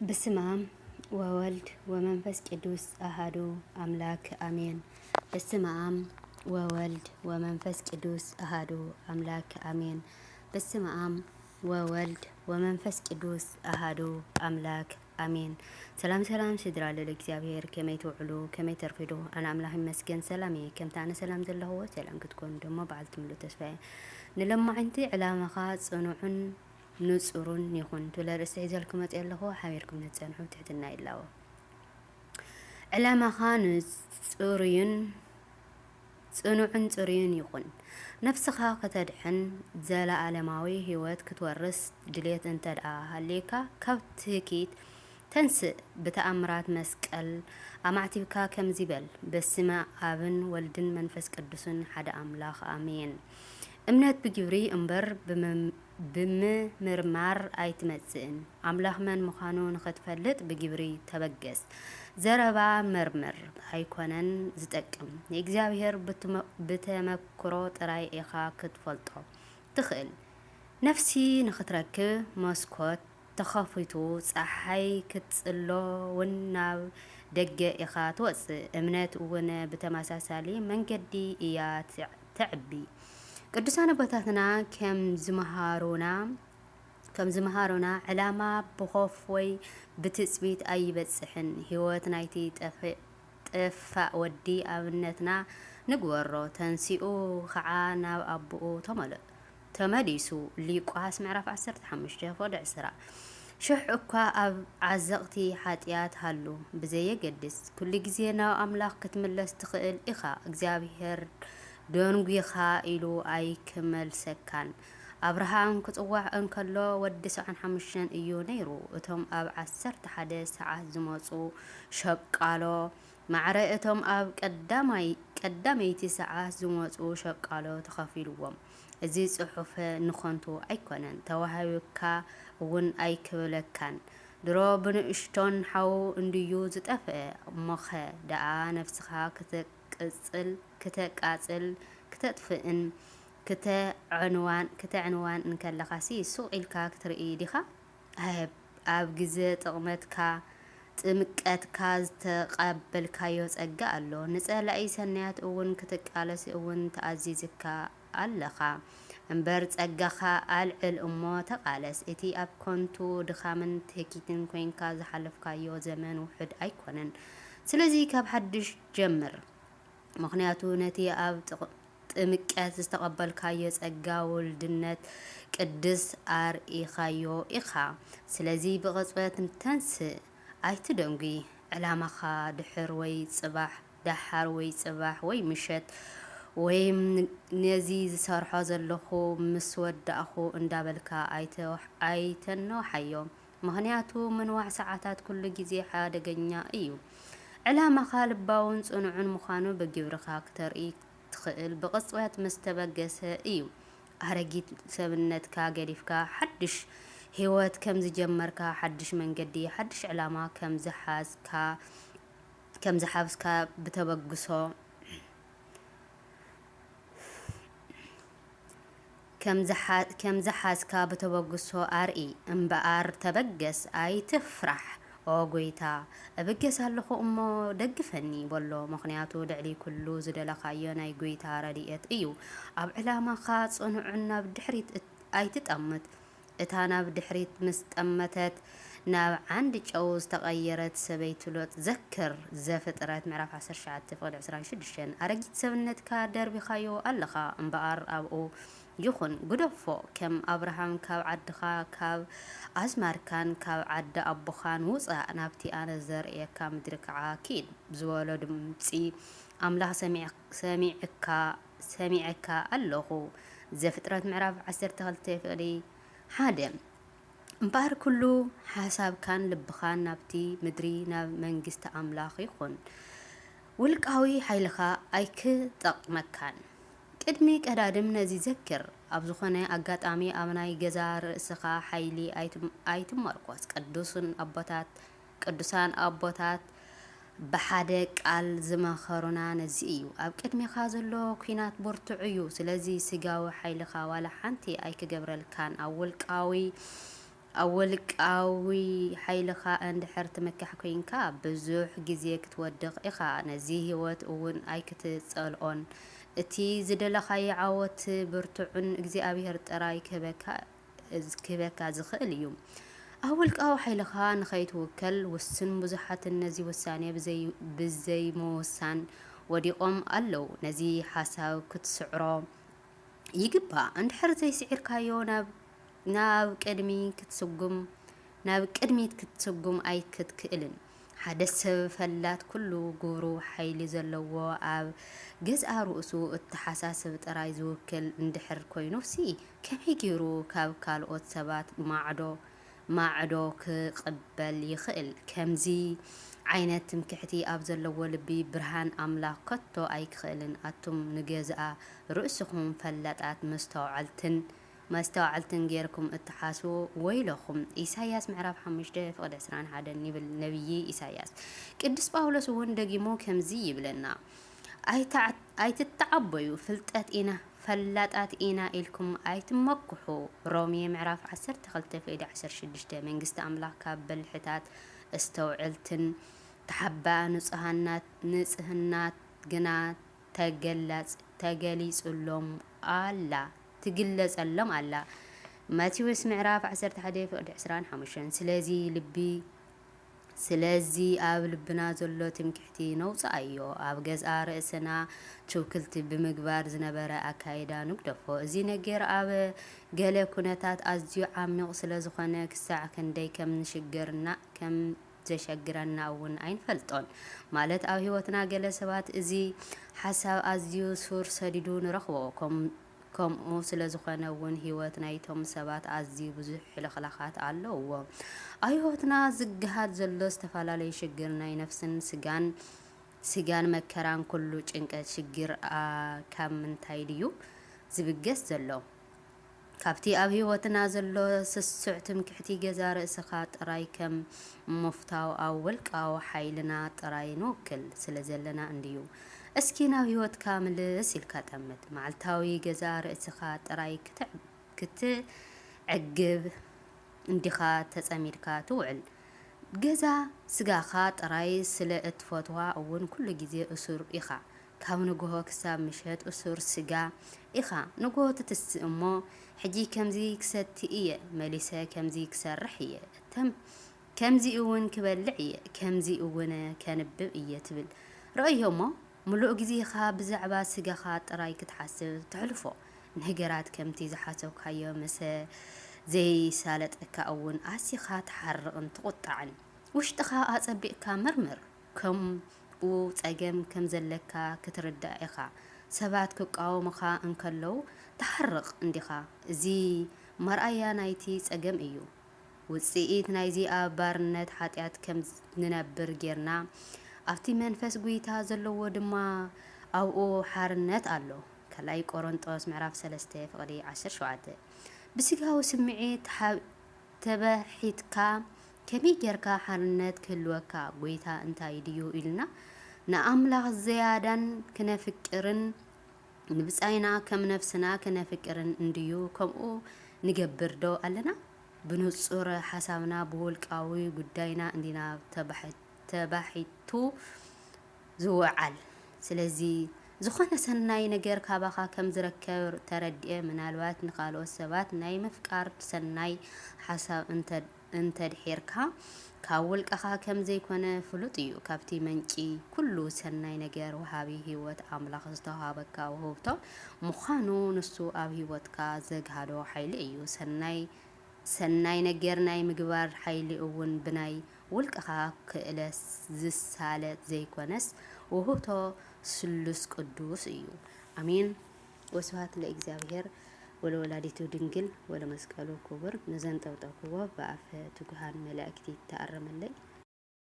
በስመ አብ ወወልድ ወመንፈስ ቅዱስ አሐዱ አምላክ አሜን። በስመ አብ ወወልድ ወመንፈስ ቅዱስ አሐዱ አምላክ አሜን። በስመ አብ ወወልድ ወመንፈስ ቅዱስ አሐዱ አምላክ አሜን። ሰላም ስድራ ለእግዚአብሔር ከመይ ትውዕሉ ከመይ ተርፊዱ አነ አምላክ ይመስገን ሰላም ከምታ ኣነ ሰላም ዘለኽዎ ሰላም ክትኮኑ ደሞ በዓል ትምሉ ተስፋዬ ንለማዓንቲ ዕላማኻ ጽኑዑን ንጹሩን ይኹን ትለርእስ ሒዘልኩም መጽለኹ ሓቢርኩም ነጸንሑ ትሕትና ይላዎ ዕላማኻ ንጹሩን ጽኑዑን ይኹን ነፍስኻ ከተድሕን ዘለዓለማዊ ህይወት ክትወርስ ድሌት እንተደኣ ሃሌካ ካብ ትኪት ተንስእ ብተኣምራት መስቀል ኣማዕቲብካ ከምዚበል በስመ አብን ወልድን መንፈስ ቅዱስን ሓደ አምላኽ አሜን። እምነት ብግብሪ እምበር ብምርማር ኣይትመጽእን። አምላኽ መን ምዃኑ ንኽትፈልጥ ብግብሪ ተበገስ። ዘረባ መርምር ኣይኮነን ዝጠቅም። የእግዚአብሔር ብተመክሮ ጥራይ ኢኻ ክትፈልጦ ትኽእል። ነፍሲ ንኽትረክብ መስኮት ተኸፊቱ ፀሓይ ክትጽሎ ውን ናብ ደገ ኢኻ ትወፅእ። እምነት እውን ብተመሳሳሊ መንገዲ እያ ተዕቢ። ቅዱሳን አባታትና ከም ዝመሃሩና ዕላማ ብኾፍ ወይ ብትጽቢት ኣይበጽሕን። ህይወት ናይቲ ጠፋእ ወዲ ኣብነትና ንግበሮ ተንሲኡ ከዓ ናብ ኣቦኡ ተመሊሱ ሉቃስ ምዕራፍ 15 ፈቅዲ 10 ሽሕ እኳ ኣብ ዓዘቕቲ ሓጢኣት ሃሉ ብዘየገድስ ኩሉ ግዜ ናብ ኣምላኽ ክትምለስ ትኽእል ኢኻ። እግዚአብሔር ደንጉኻ ኢሉ ኣይክመልሰካን። አብርሃም ክጽዋዕ እንከሎ ወዲ 75 እዩ ነይሩ። እቶም ኣብ 11 ሰዓት ዝመጹ ሸቃሎ ማዕረ እቶም ኣብ ቀዳመይቲ ሰዓት ዝመጹ ሸቃሎ ተኸፊልዎም። እዚ ጽሑፍ ንኾንቱ ኣይኮነን ተዋሂብካ እውን ኣይክብለካን። ድሮ ብንእሽቶን ሓው እንድዩ ዝጠፍአ እሞኸ ደኣ ነፍስኻ ክተቃጽል ክተጥፍእን ክተዕንዋን እንከለኻሲ ሱቕ ኢልካ ክትርኢ ዲኻ? ኣብ ግዜ ጥምቀትካ ዝተቐበልካዮ ጸጋ ኣሎ። ንጸላኢ ሰናያት እውን ክትቃለስ እውን ተኣዚዝካ ኣለኻ እምበር ጸጋኻ ኣልዕል እሞ ተቃለስ። እቲ ኣብ ኮንቱ ድኻምን ትኪትን ኮንካ ዝሓለፍካዮ ዘመን ውሕድ ኣይኮነን። ስለዚ ካብ ሓድሽ ጀምር። ምክንያቱ ነቲ ኣብ ጥምቀት ዝተቐበልካዮ ጸጋ ውልድነት ቅድስ ኣርኢኻዮ ኢኻ። ስለዚ ብቕጽበት ተንስእ ኣይትደንጉ። ዕላማኻ ድሓር ወይ ጽባሕ ወይ ምሸት ወይ ነዚ ዝሰርሖ ዘለኹ ምስ ወዳእኹ እንዳበልካ ኣይተነውሓዮ። ምክንያቱ ምንዋዕ ሰዓታት ኩሉ ግዜ ሓደገኛ እዩ። ዕላማኻ ልባውን ጽኑዕን ምዃኑ ብግብርኻ ክተርኢ ትኽእል። ብቕጽበት ምስ ተበገሰ እዩ። ኣረጊት ሰብነትካ ገዲፍካ ሓድሽ ህይወት ከም ዝጀመርካ ሓድሽ መንገዲ ሓድሽ ዕላማ ከም ዝሓብስካ ብተበግሶ ኣርኢ እምበኣር ተበገስ ኣይትፍራሕ። ኦ ጎይታ እብገስ ኣለኹ እሞ ደግፈኒ በሎ። ምክንያቱ ልዕሊ ኩሉ ዝደለኻዮ ናይ ጎይታ ረድኤት እዩ። ኣብ ዕላማኻ ጽኑዕን ናብ ድሕሪት ኣይትጠምት። እታ ናብ ድሕሪት ምስ ጠመተት ናብ ዓንዲ ጨው ዝተቐየረት ሰበይቲ ሎጥ ዘክር። ዘፍጥረት ምዕራፍ 19 ፈቅዲ 26 ኣረጊት ሰብነትካ ደርቢኻዮ ኣለኻ እምበኣር ኣብኡ ይኹን ጉደፎ። ከም አብርሃም ካብ ዓድኻ ካብ ኣዝማርካን ካብ ዓዲ ኣቦኻን ውፃእ ናብቲ ኣነ ዘርእየካ ምድሪ ከዓ ኪድ ዝበሎ ድምፂ ኣምላኽ ሰሚዕካ ኣለኹ። ዘፍጥረት ምዕራፍ 12 ፍቅዲ 1 እምበኣር ኩሉ ሓሳብካን ልብኻን ናብቲ ምድሪ ናብ መንግስቲ ኣምላኽ ይኹን። ውልቃዊ ሓይልኻ ኣይክጠቕመካን። ቅድሚ ቀዳድም ነዚ ዘክር። ኣብ ዝኾነ ኣጋጣሚ ኣብ ናይ ገዛ ርእስኻ ሓይሊ ኣይትመርኮስ። ቅዱሳን ኣቦታት ብሓደ ቃል ዝመኸሩና ነዚ እዩ። ኣብ ቅድሚኻ ዘሎ ኩናት ብርቱዕ እዩ። ስለዚ ስጋዊ ሓይልኻ ዋላ ሓንቲ ኣይክገብረልካን። ኣወልቃዊ ሓይልኻ እንድሕር ትመካሕ ኮይንካ ብዙሕ ግዜ ክትወድቕ ኢኻ። ነዚ ህይወት እውን ኣይክትጸልኦን። እቲ ዝደለኻዮ ዓወት ብርቱዕን እግዚኣብሔር ጥራይ ክህበካ ዝኽእል እዩ። ኣብ ውልቃዊ ሓይልኻ ንኸይትውከል ውስን ብዙሓትን ነዚ ውሳኔ ብዘይምውሳን ወዲቖም ኣለዉ። ነዚ ሓሳብ ክትስዕሮ ይግባእ። እንድሕር ዘይስዒርካዮ ናብ ቅድሚት ክትስጉም ኣይክትክእልን። ሓደ ሰብ ፈላጥ ኩሉ ግብሩ ሓይሊ ዘለዎ ኣብ ገዝኣ ርእሱ እተሓሳስብ ጥራይ ዝውክል እንድሕር ኮይኑሲ ከመይ ገይሩ ካብ ካልኦት ሰባት ማዕዶ ክቕበል ይኽእል? ከምዚ ዓይነት ትምክሕቲ ኣብ ዘለዎ ልቢ ብርሃን ኣምላኽ ከቶ ኣይክኽእልን። ኣቱም ንገዝኣ ርእስኹም ፈላጣት መስተዋዕልትን ጌርኩም እትሓስቡ ወይለኹም። ኢሳያስ ምዕራፍ 5:21 ይብል ነቢይ ኢሳያስ። ቅዱስ ጳውሎስ እውን ደጊሙ ከምዚ ይብለና፣ ኣይትተዓበዩ ፍልጠት ኢና ፈላጣት ኢና ኢልኩም ኣይትመክሑ። ሮሜ ምዕራፍ 12:16 መንግስቲ ኣምላኽ ካብ በልሕታት እስተውዕልትን ተሓባ ንጽህናት ግና ትግለጸሎም ኣላ። ማቴዎስ ምዕራፍ 11:25 ስለዚ ኣብ ልብና ዘሎ ትምክሕቲ ነውፅኣዮ፣ ኣብ ገዝኣ ርእስና ትውክልቲ ብምግባር ዝነበረ ኣካይዳ ንግደፎ። እዚ ነገር ኣብ ገለ ኩነታት ኣዝዩ ዓሚቕ ስለ ዝኾነ ክሳዕ ክንደይ ከም ዘሸግረና እውን ኣይንፈልጦን። ማለት ኣብ ህይወትና ገለ ሰባት እዚ ሓሳብ ኣዝዩ ሱር ሰዲዱ ንረኽቦ። ከምኡ ስለ ዝኾነ እውን ህይወት ናይቶም ሰባት ኣዝዩ ብዙሕ ሕልኽላኻት ኣለውዎ። ኣብ ህይወትና ዝገሃድ ዘሎ ዝተፈላለዩ ሽግር ናይ ነፍስን ስጋን መከራን ኩሉ ጭንቀት ሽግር ካብ ምንታይ ድዩ ዝብገስ ዘሎ? ካብቲ ኣብ ህይወትና ዘሎ ስሱዕ ትምክሕቲ ገዛ ርእስኻ ጥራይ ከም ምፍታው ኣብ ውልቃዊ ሓይልና ጥራይ ንውክል ስለ ዘለና እንድዩ? እስኪ ናብ ህይወትካ ምልስ ኢልካ ጠምት። መዓልታዊ ገዛ ርእስኻ ጥራይ ክትዕግብ እንዲኻ ተጸሚድካ ትውዕል? ገዛ ስጋኻ ጥራይ ስለ እትፈትዋ እውን ኩሉ ግዜ እሱር ኢኻ። ካብ ንግሆ ክሳብ ምሸት እሱር ስጋ ኢኻ። ንግሆ ትትስእ እሞ ሕጂ ከምዚ ክሰቲ እየ፣ መሊሰ ከምዚ ክሰርሕ እየ፣ ከምዚ እውን ክበልዕ እየ፣ ከምዚ እውን ከንብብ እየ ትብል። ረአዮ እሞ ሙሉእ ግዜኻ ብዛዕባ ስጋኻ ጥራይ ክትሓስብ ትሕልፎ። ነገራት ከምቲ ዝሓሰብካዮ መሰ ዘይሳለጠካ እውን ኣሲኻ ትሓርቕን ትቁጣዕን። ውሽጥኻ ኣጸቢቕካ መርምር። ከምኡ ጸገም ከም ዘለካ ክትርዳእ ኢኻ። ሰባት ክቃወሙኻ እንከለው ተሓርቕ እንዲኻ። እዚ መርኣያ ናይቲ ጸገም እዩ። ውጽኢት ናይዚ ኣብ ባርነት ሓጢኣት ከም ንነብር ጌርና ኣብቲ መንፈስ ጉይታ ዘለዎ ድማ ኣብኡ ሓርነት ኣሎ። ከላይ ቆሮንጦስ ምዕራፍ 3:17 ብስጋዊ ስምዒት ተበሒትካ ከመይ ጌርካ ሓርነት ክህልወካ ጎይታ እንታይ ድዩ ኢልና ንኣምላኽ ዘያዳን ክነፍቅርን ንብፃይና ከም ነፍስና ክነፍቅርን እንድዩ ከምኡ ንገብር ዶ ኣለና? ብንጹር ሓሳብና ብውልቃዊ ጉዳይና እንዲና ተባሒቱ ዝውዓል። ስለዚ ዝኾነ ሰናይ ነገር ካባኻ ከም ዝረከብ ተረድኤ ምናልባት ንኻልኦት ሰባት ናይ ምፍቃር ሰናይ ሓሳብ እንተድሒርካ ካብ ውልቀኻ ከም ዘይኮነ ፍሉጥ እዩ። ካብቲ መንጪ ኩሉ ሰናይ ነገር ወሃቢ ህይወት ኣምላኽ ዝተዋሃበካ ውህብቶ ምዃኑ ንሱ ኣብ ህይወትካ ዘግሃዶ ሓይሊ እዩ። ሰናይ ነገር ናይ ምግባር ሓይሊ እውን ብናይ ውልቀኻ ክእለስ ዝሳለጥ ዘይኮነስ ውህብቶ ስሉስ ቅዱስ እዩ። አሜን። ወስብሐት ለእግዚአብሔር ወለወላዲቱ ድንግል ወለመስቀሉ ክቡር። ንዘንጠብጠብክዎ ብኣፈ ትጉሃን መላእክቲ ተኣረመለይ።